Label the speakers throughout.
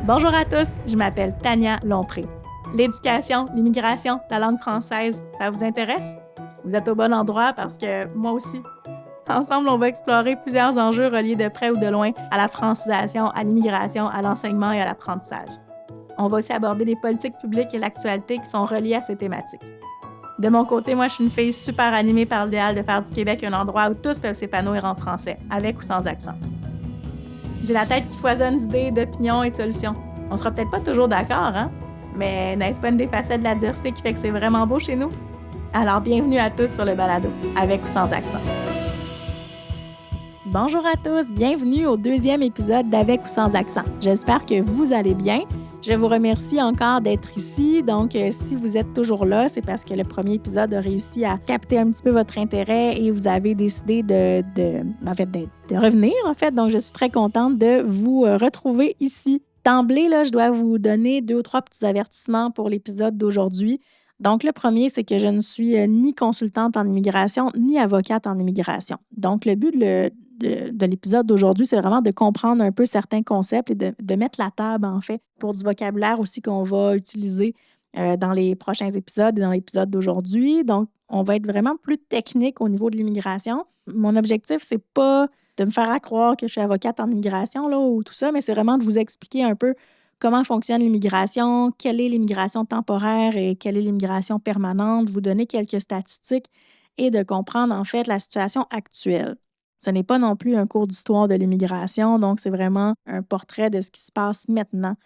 Speaker 1: Bonjour à tous, je m'appelle Tania Lompré. L'éducation, l'immigration, la langue française, ça vous intéresse? Vous êtes au bon endroit parce que moi aussi. Ensemble, on va explorer plusieurs enjeux reliés de près ou de loin à la francisation, à l'immigration, à l'enseignement et à l'apprentissage. On va aussi aborder les politiques publiques et l'actualité qui sont reliées à ces thématiques. De mon côté, moi, je suis une fille super animée par l'idéal de faire du Québec un endroit où tous peuvent s'épanouir en français, avec ou sans accent. J'ai la tête qui foisonne d'idées, d'opinions et de solutions. On sera peut-être pas toujours d'accord, hein? Mais n'est-ce pas une des facettes de la diversité qui fait que c'est vraiment beau chez nous? Alors, bienvenue à tous sur le balado, avec ou sans accent. Bonjour à tous, bienvenue au deuxième épisode d'Avec ou sans accent. J'espère que vous allez bien. Je vous remercie encore d'être ici. Donc, si vous êtes toujours là, c'est parce que le premier épisode a réussi à capter un petit peu votre intérêt et vous avez décidé de revenir, en fait. Donc, je suis très contente de vous retrouver ici. D'emblée, là, je dois vous donner 2 ou 3 petits avertissements pour l'épisode d'aujourd'hui. Donc, le premier, c'est que je ne suis ni consultante en immigration, ni avocate en immigration. Donc, le but de l'épisode d'aujourd'hui, c'est vraiment de comprendre un peu certains concepts et de mettre la table, en fait, pour du vocabulaire aussi qu'on va utiliser dans les prochains épisodes et dans l'épisode d'aujourd'hui. Donc, on va être vraiment plus technique au niveau de l'immigration. Mon objectif, c'est pas de me faire croire que je suis avocate en immigration là, ou tout ça, mais c'est vraiment de vous expliquer un peu comment fonctionne l'immigration, quelle est l'immigration temporaire et quelle est l'immigration permanente, vous donner quelques statistiques et de comprendre en fait la situation actuelle. Ce n'est pas non plus un cours d'histoire de l'immigration, donc c'est vraiment un portrait de ce qui se passe maintenant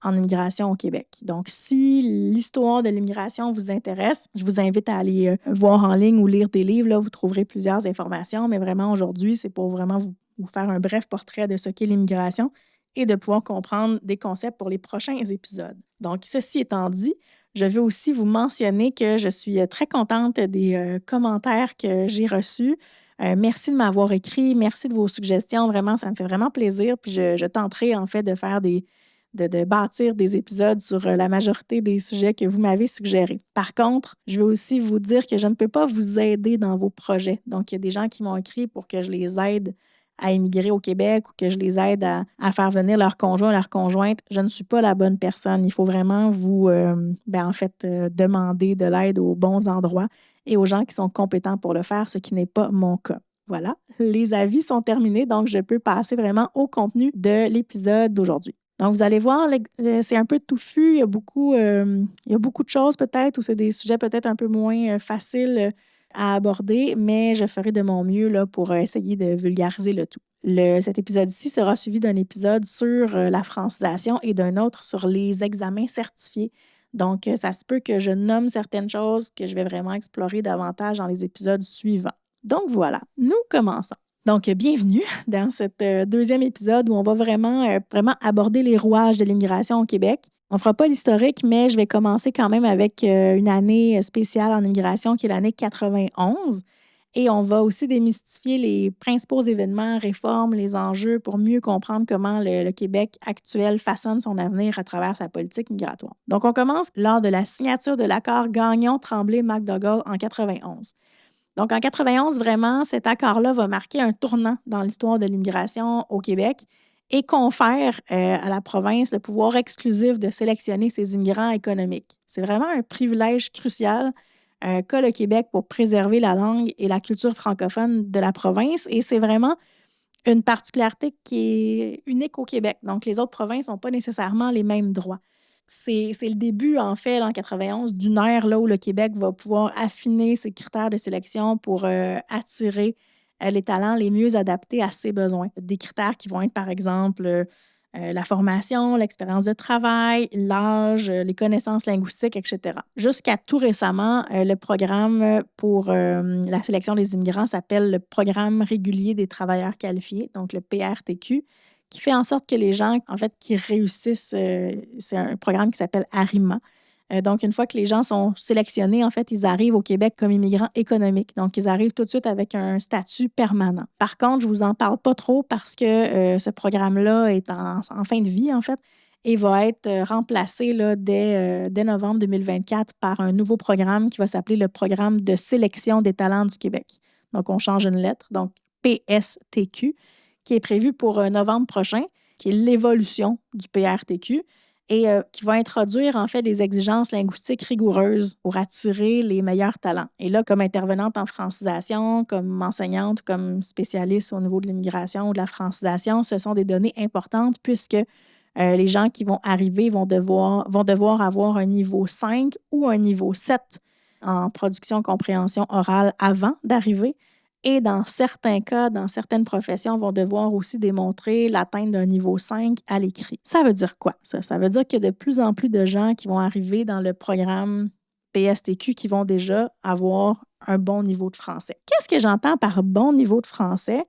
Speaker 1: en immigration au Québec. Donc, si l'histoire de l'immigration vous intéresse, je vous invite à aller voir en ligne ou lire des livres. Là, vous trouverez plusieurs informations, mais vraiment aujourd'hui, c'est pour vraiment vous faire un bref portrait de ce qu'est l'immigration et de pouvoir comprendre des concepts pour les prochains épisodes. Donc, ceci étant dit, je veux aussi vous mentionner que je suis très contente des commentaires que j'ai reçus. Merci de m'avoir écrit, merci de vos suggestions. Vraiment, ça me fait vraiment plaisir. Puis je tenterai en fait de faire de bâtir des épisodes sur la majorité des sujets que vous m'avez suggérés. Par contre, je veux aussi vous dire que je ne peux pas vous aider dans vos projets. Donc, il y a des gens qui m'ont écrit pour que je les aide à immigrer au Québec ou que je les aide à faire venir leur conjoint, leur conjointe. Je ne suis pas la bonne personne. Il faut vraiment vous, demander de l'aide aux bons endroits et aux gens qui sont compétents pour le faire, ce qui n'est pas mon cas. Voilà, les avis sont terminés, donc je peux passer vraiment au contenu de l'épisode d'aujourd'hui. Donc, vous allez voir, c'est un peu touffu. Il y a beaucoup de choses peut-être, ou c'est des sujets peut-être un peu moins faciles à aborder, mais je ferai de mon mieux là, pour essayer de vulgariser le tout. Cet épisode-ci sera suivi d'un épisode sur la francisation et d'un autre sur les examens certifiés. Donc, ça se peut que je nomme certaines choses que je vais vraiment explorer davantage dans les épisodes suivants. Donc, voilà, nous commençons. Donc, bienvenue dans cet deuxième épisode où on va vraiment aborder les rouages de l'immigration au Québec. On ne fera pas l'historique, mais je vais commencer quand même avec une année spéciale en immigration qui est l'année 91. Et on va aussi démystifier les principaux événements, réformes, les enjeux pour mieux comprendre comment le Québec actuel façonne son avenir à travers sa politique migratoire. Donc, on commence lors de la signature de l'accord Gagnon-Tremblay-McDougall en 91. Donc, en 91, vraiment, cet accord-là va marquer un tournant dans l'histoire de l'immigration au Québec et confère à la province le pouvoir exclusif de sélectionner ses immigrants économiques. C'est vraiment un privilège crucial qu'a le Québec pour préserver la langue et la culture francophone de la province. Et c'est vraiment une particularité qui est unique au Québec. Donc, les autres provinces n'ont pas nécessairement les mêmes droits. C'est le début, en fait, en 91, d'une ère là, où le Québec va pouvoir affiner ses critères de sélection pour attirer les talents les mieux adaptés à ses besoins. Des critères qui vont être, par exemple, la formation, l'expérience de travail, l'âge, les connaissances linguistiques, etc. Jusqu'à tout récemment, le programme pour la sélection des immigrants s'appelle le Programme régulier des travailleurs qualifiés, donc le PRTQ, qui fait en sorte que les gens, en fait, qui réussissent, c'est un programme qui s'appelle ARIMA. Donc, une fois que les gens sont sélectionnés, en fait, ils arrivent au Québec comme immigrants économiques. Donc, ils arrivent tout de suite avec un statut permanent. Par contre, je ne vous en parle pas trop parce que ce programme-là est en fin de vie, en fait, et va être remplacé là, dès novembre 2024 par un nouveau programme qui va s'appeler le Programme de sélection des talents du Québec. Donc, on change une lettre. Donc, PSTQ, qui est prévu pour novembre prochain, qui est l'évolution du PRTQ et qui va introduire en fait des exigences linguistiques rigoureuses pour attirer les meilleurs talents. Et là, comme intervenante en francisation, comme enseignante, comme spécialiste au niveau de l'immigration ou de la francisation, ce sont des données importantes puisque les gens qui vont arriver vont devoir avoir un niveau 5 ou un niveau 7 en production-compréhension orale avant d'arriver. Et dans certains cas, dans certaines professions, vont devoir aussi démontrer l'atteinte d'un niveau 5 à l'écrit. Ça veut dire quoi, ça? Ça veut dire qu'il y a de plus en plus de gens qui vont arriver dans le programme PSTQ qui vont déjà avoir un bon niveau de français. Qu'est-ce que j'entends par bon niveau de français?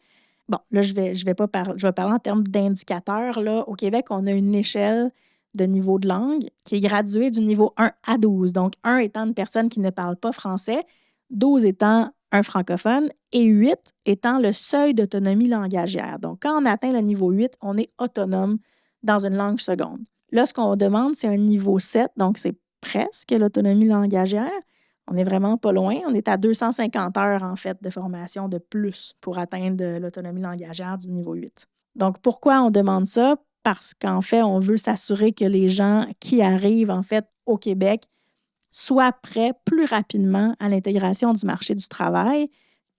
Speaker 1: Bon, là, je vais parler en termes d'indicateurs. Là. Au Québec, on a une échelle de niveau de langue qui est graduée du niveau 1 à 12. Donc, 1 étant une personne qui ne parle pas français, 12 étant un francophone et 8 étant le seuil d'autonomie langagière. Donc, quand on atteint le niveau 8, on est autonome dans une langue seconde. Là, ce qu'on demande, c'est un niveau 7, donc c'est presque l'autonomie langagière. On n'est vraiment pas loin. On est à 250 heures, en fait, de formation de plus pour atteindre l'autonomie langagière du niveau 8. Donc, pourquoi on demande ça? Parce qu'en fait, on veut s'assurer que les gens qui arrivent, en fait, au Québec soient prêts plus rapidement à l'intégration du marché du travail,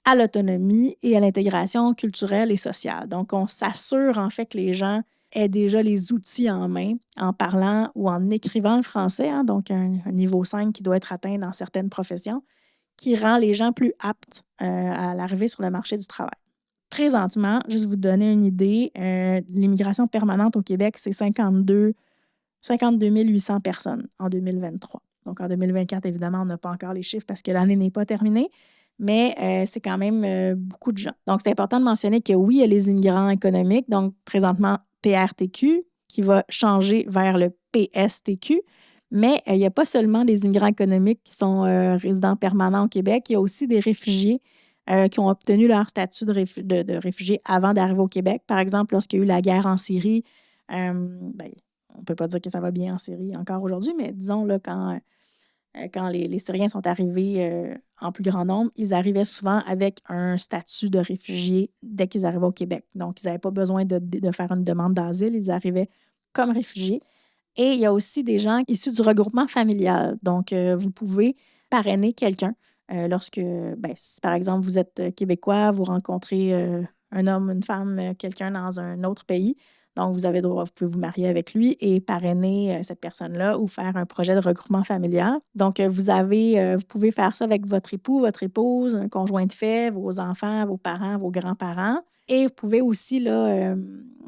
Speaker 1: à l'autonomie et à l'intégration culturelle et sociale. Donc, on s'assure, en fait, que les gens aient déjà les outils en main en parlant ou en écrivant le français, hein, donc un niveau 5 qui doit être atteint dans certaines professions, qui rend les gens plus aptes à l'arrivée sur le marché du travail. Présentement, juste vous donner une idée, l'immigration permanente au Québec, c'est 52 800 personnes en 2023. Donc, en 2024, évidemment, on n'a pas encore les chiffres parce que l'année n'est pas terminée, mais c'est quand même beaucoup de gens. Donc, c'est important de mentionner que oui, il y a les immigrants économiques, donc présentement PRTQ, qui va changer vers le PSTQ, mais il n'y a pas seulement des immigrants économiques qui sont résidents permanents au Québec, il y a aussi des réfugiés qui ont obtenu leur statut de réfugié avant d'arriver au Québec. Par exemple, lorsqu'il y a eu la guerre en Syrie, on ne peut pas dire que ça va bien en Syrie encore aujourd'hui, mais disons, là, quand les Syriens sont arrivés en plus grand nombre, ils arrivaient souvent avec un statut de réfugié dès qu'ils arrivaient au Québec. Donc, ils n'avaient pas besoin de faire une demande d'asile, ils arrivaient comme réfugiés. Et il y a aussi des gens issus du regroupement familial. Donc, vous pouvez parrainer quelqu'un lorsque, si par exemple, vous êtes québécois, vous rencontrez un homme, une femme, quelqu'un dans un autre pays. Donc, vous avez droit, vous pouvez vous marier avec lui et parrainer cette personne-là ou faire un projet de regroupement familial. Donc, vous pouvez faire ça avec votre époux, votre épouse, un conjoint de fait, vos enfants, vos parents, vos grands-parents. Et vous pouvez aussi là,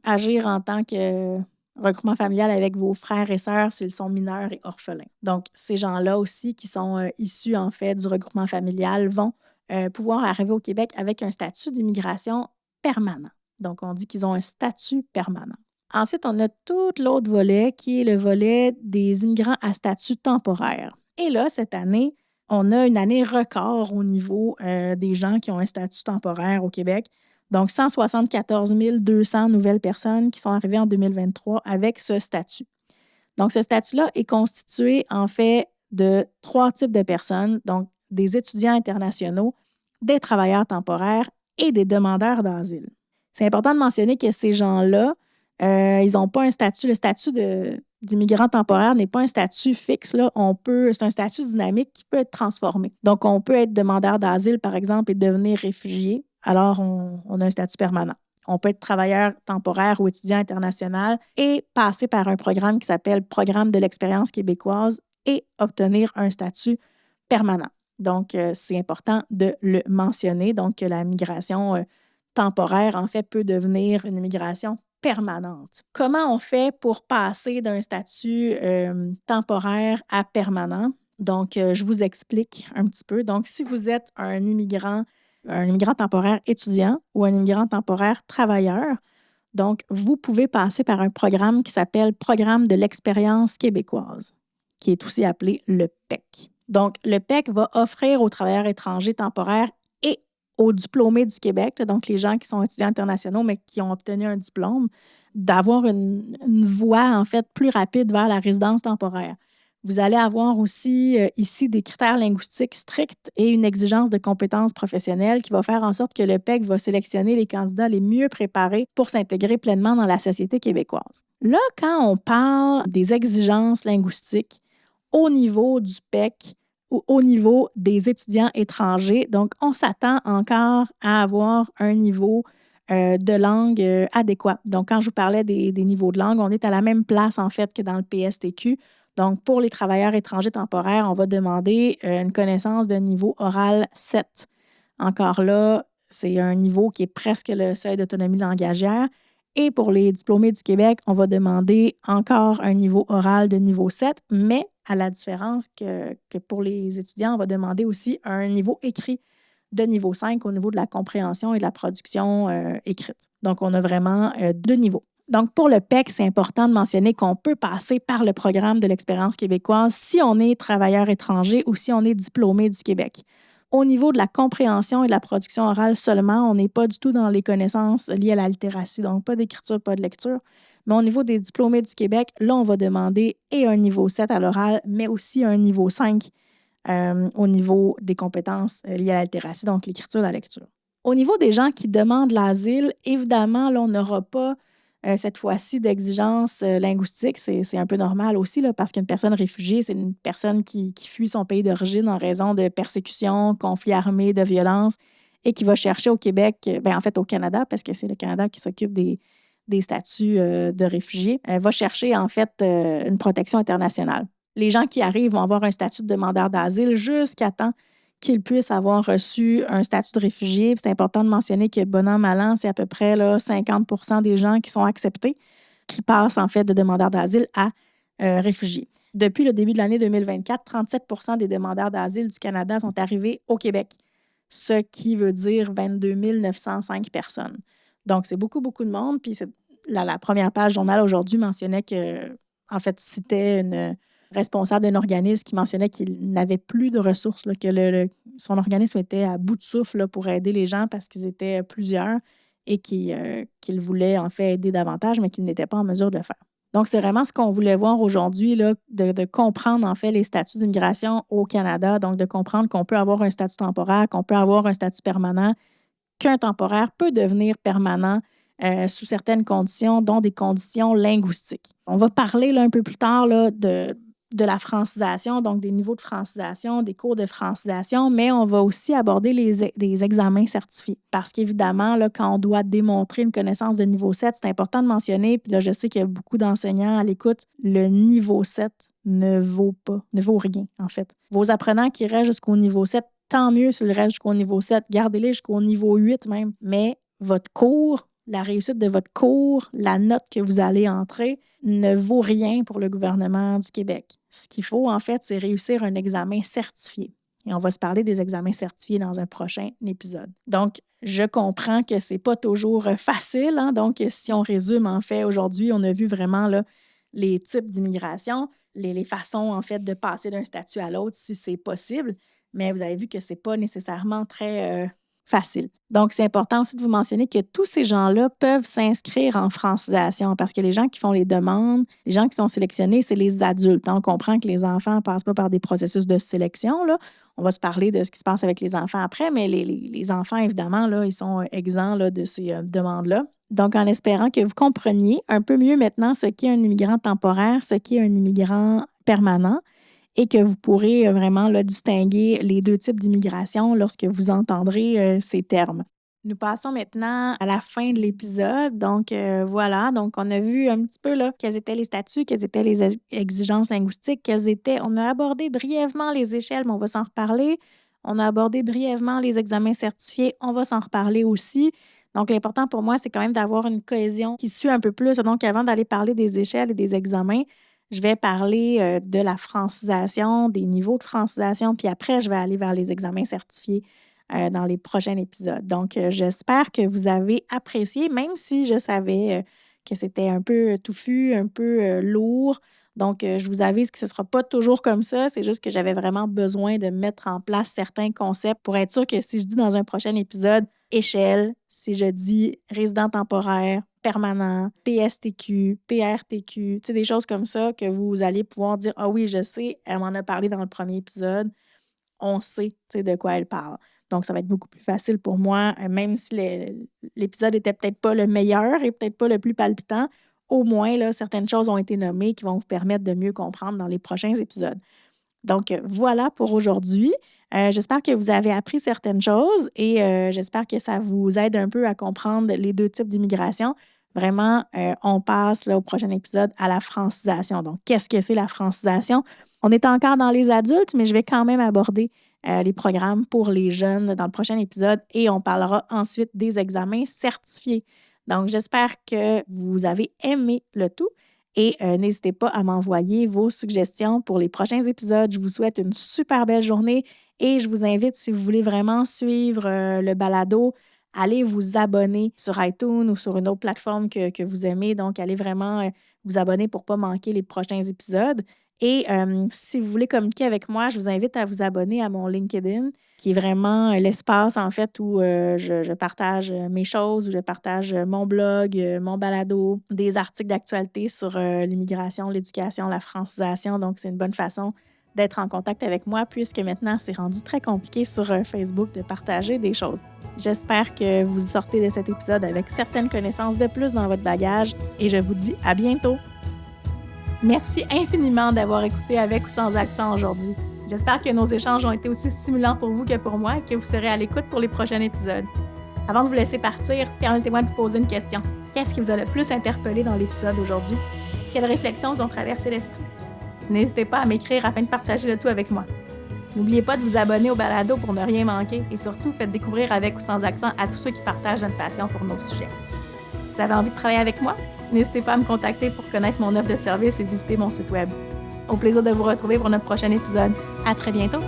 Speaker 1: agir en tant que regroupement familial avec vos frères et sœurs s'ils sont mineurs et orphelins. Donc, ces gens-là aussi qui sont issus, en fait, du regroupement familial vont pouvoir arriver au Québec avec un statut d'immigration permanent. Donc, on dit qu'ils ont un statut permanent. Ensuite, on a tout l'autre volet qui est le volet des immigrants à statut temporaire. Et là, cette année, on a une année record au niveau des gens qui ont un statut temporaire au Québec. Donc, 174 200 nouvelles personnes qui sont arrivées en 2023 avec ce statut. Donc, ce statut-là est constitué, en fait, de 3 types de personnes, donc des étudiants internationaux, des travailleurs temporaires et des demandeurs d'asile. C'est important de mentionner que ces gens-là, ils n'ont pas un statut. Le statut d'immigrant temporaire n'est pas un statut fixe. Là. C'est un statut dynamique qui peut être transformé. Donc, on peut être demandeur d'asile, par exemple, et devenir réfugié. Alors, on a un statut permanent. On peut être travailleur temporaire ou étudiant international et passer par un programme qui s'appelle Programme de l'expérience québécoise et obtenir un statut permanent. Donc, c'est important de le mentionner. Donc, la migration temporaire, en fait, peut devenir une migration permanente. Comment on fait pour passer d'un statut temporaire à permanent? Donc, je vous explique un petit peu. Donc, si vous êtes un immigrant temporaire étudiant ou un immigrant temporaire travailleur, donc, vous pouvez passer par un programme qui s'appelle Programme de l'expérience québécoise, qui est aussi appelé le PEQ. Donc, le PEQ va offrir aux travailleurs étrangers temporaires et aux diplômés du Québec, donc les gens qui sont étudiants internationaux mais qui ont obtenu un diplôme, d'avoir une voie, en fait, plus rapide vers la résidence temporaire. Vous allez avoir aussi ici des critères linguistiques stricts et une exigence de compétences professionnelles qui va faire en sorte que le PEC va sélectionner les candidats les mieux préparés pour s'intégrer pleinement dans la société québécoise. Là, quand on parle des exigences linguistiques au niveau du PEC ou au niveau des étudiants étrangers, donc on s'attend encore à avoir un niveau de langue adéquat. Donc, quand je vous parlais des niveaux de langue, on est à la même place, en fait, que dans le PSTQ. Donc, pour les travailleurs étrangers temporaires, on va demander une connaissance de niveau oral 7. Encore là, c'est un niveau qui est presque le seuil d'autonomie langagière. Et pour les diplômés du Québec, on va demander encore un niveau oral de niveau 7, mais à la différence que pour les étudiants, on va demander aussi un niveau écrit de niveau 5 au niveau de la compréhension et de la production écrite. Donc, on a vraiment deux niveaux. Donc, pour le PEC, c'est important de mentionner qu'on peut passer par le programme de l'expérience québécoise si on est travailleur étranger ou si on est diplômé du Québec. Au niveau de la compréhension et de la production orale seulement, on n'est pas du tout dans les connaissances liées à la littératie, donc pas d'écriture, pas de lecture. Mais au niveau des diplômés du Québec, là, on va demander et un niveau 7 à l'oral, mais aussi un niveau 5 au niveau des compétences liées à la littératie, donc l'écriture et la lecture. Au niveau des gens qui demandent l'asile, évidemment, là, on n'aura pas cette fois-ci d'exigence linguistique. C'est un peu normal aussi, là, parce qu'une personne réfugiée, c'est une personne qui fuit son pays d'origine en raison de persécutions, conflits armés, de violences, et qui va chercher au Québec, en fait au Canada, parce que c'est le Canada qui s'occupe des statuts de réfugiés, va chercher en fait une protection internationale. Les gens qui arrivent vont avoir un statut de demandeur d'asile jusqu'à temps qu'ils puissent avoir reçu un statut de réfugié. C'est important de mentionner que bon an, mal an, c'est à peu près là, 50 des gens qui sont acceptés qui passent en fait de demandeurs d'asile à réfugiés. Depuis le début de l'année 2024, 37 des demandeurs d'asile du Canada sont arrivés au Québec, ce qui veut dire 22 905 personnes. Donc, c'est beaucoup, beaucoup de monde. Puis la première page Journal aujourd'hui mentionnait que, en fait, c'était une responsable d'un organisme qui mentionnait qu'il n'avait plus de ressources, là, que son organisme était à bout de souffle là, pour aider les gens parce qu'ils étaient plusieurs et qu'il voulait en fait aider davantage, mais qu'il n'était pas en mesure de le faire. Donc, c'est vraiment ce qu'on voulait voir aujourd'hui, là, de comprendre en fait les statuts d'immigration au Canada, donc de comprendre qu'on peut avoir un statut temporaire, qu'on peut avoir un statut permanent, qu'un temporaire peut devenir permanent sous certaines conditions, dont des conditions linguistiques. On va parler là, un peu plus tard là, de la francisation, donc des niveaux de francisation, des cours de francisation, mais on va aussi aborder les examens certifiés. Parce qu'évidemment, là, quand on doit démontrer une connaissance de niveau 7, c'est important de mentionner, puis là, je sais qu'il y a beaucoup d'enseignants à l'écoute, le niveau 7 ne vaut rien, en fait. Vos apprenants qui restent jusqu'au niveau 7, tant mieux s'ils restent jusqu'au niveau 7, gardez-les jusqu'au niveau 8 même, mais votre cours, la réussite de votre cours, la note que vous allez entrer ne vaut rien pour le gouvernement du Québec. Ce qu'il faut, en fait, c'est réussir un examen certifié. Et on va se parler des examens certifiés dans un prochain épisode. Donc, je comprends que ce n'est pas toujours facile. Hein? Donc, si on résume, en fait, aujourd'hui, on a vu vraiment là, les types d'immigration, les façons, en fait, de passer d'un statut à l'autre si c'est possible. Mais vous avez vu que ce n'est pas nécessairement très facile. Donc, c'est important aussi de vous mentionner que tous ces gens-là peuvent s'inscrire en francisation parce que les gens qui font les demandes, les gens qui sont sélectionnés, c'est les adultes. On comprend que les enfants ne passent pas par des processus de sélection. Là. On va se parler de ce qui se passe avec les enfants après, mais les enfants, évidemment, là, ils sont exempts là, de ces demandes-là. Donc, en espérant que vous compreniez un peu mieux maintenant ce qu'est un immigrant temporaire, ce qu'est un immigrant permanent, et que vous pourrez vraiment là, distinguer les deux types d'immigration lorsque vous entendrez ces termes. Nous passons maintenant à la fin de l'épisode. Donc, voilà. Donc, on a vu un petit peu là, quels étaient les statuts, quelles étaient les exigences linguistiques, on a abordé brièvement les échelles, mais on va s'en reparler. On a abordé brièvement les examens certifiés, on va s'en reparler aussi. Donc, l'important pour moi, c'est quand même d'avoir une cohésion qui suit un peu plus. Donc, avant d'aller parler des échelles et des examens, je vais parler de la francisation, des niveaux de francisation, puis après, je vais aller vers les examens certifiés dans les prochains épisodes. Donc, j'espère que vous avez apprécié, même si je savais que c'était un peu touffu, un peu lourd. Donc, je vous avise que ce ne sera pas toujours comme ça. C'est juste que j'avais vraiment besoin de mettre en place certains concepts pour être sûr que si je dis dans un prochain épisode échelle, si je dis résident temporaire, permanent, PSTQ, PRTQ, des choses comme ça que vous allez pouvoir dire « Ah oui, je sais, elle m'en a parlé dans le premier épisode. » On sait de quoi elle parle. Donc, ça va être beaucoup plus facile pour moi, même si l'épisode n'était peut-être pas le meilleur et peut-être pas le plus palpitant, au moins, là, certaines choses ont été nommées qui vont vous permettre de mieux comprendre dans les prochains épisodes. Donc, voilà pour aujourd'hui. J'espère que vous avez appris certaines choses et j'espère que ça vous aide un peu à comprendre les deux types d'immigration. Vraiment, on passe là, au prochain épisode à la francisation. Donc, qu'est-ce que c'est la francisation? On est encore dans les adultes, mais je vais quand même aborder les programmes pour les jeunes dans le prochain épisode et on parlera ensuite des examens certifiés. Donc, j'espère que vous avez aimé le tout. Et n'hésitez pas à m'envoyer vos suggestions pour les prochains épisodes. Je vous souhaite une super belle journée et je vous invite, si vous voulez vraiment suivre le balado, allez vous abonner sur iTunes ou sur une autre plateforme que vous aimez. Donc, allez vraiment vous abonner pour ne pas manquer les prochains épisodes. Et si vous voulez communiquer avec moi, je vous invite à vous abonner à mon LinkedIn, qui est vraiment l'espace, en fait, où je partage mes choses, où je partage mon blog, mon balado, des articles d'actualité sur l'immigration, l'éducation, la francisation. Donc, c'est une bonne façon d'être en contact avec moi, puisque maintenant, c'est rendu très compliqué sur Facebook de partager des choses. J'espère que vous sortez de cet épisode avec certaines connaissances de plus dans votre bagage et je vous dis à bientôt! Merci infiniment d'avoir écouté avec ou sans accent aujourd'hui. J'espère que nos échanges ont été aussi stimulants pour vous que pour moi et que vous serez à l'écoute pour les prochains épisodes. Avant de vous laisser partir, permettez-moi de vous poser une question. Qu'est-ce qui vous a le plus interpellé dans l'épisode aujourd'hui? Quelles réflexions vous ont traversé l'esprit? N'hésitez pas à m'écrire afin de partager le tout avec moi. N'oubliez pas de vous abonner au balado pour ne rien manquer et surtout faites découvrir avec ou sans accent à tous ceux qui partagent notre passion pour nos sujets. Vous avez envie de travailler avec moi? N'hésitez pas à me contacter pour connaître mon offre de service et visiter mon site web. Au plaisir de vous retrouver pour notre prochain épisode. À très bientôt!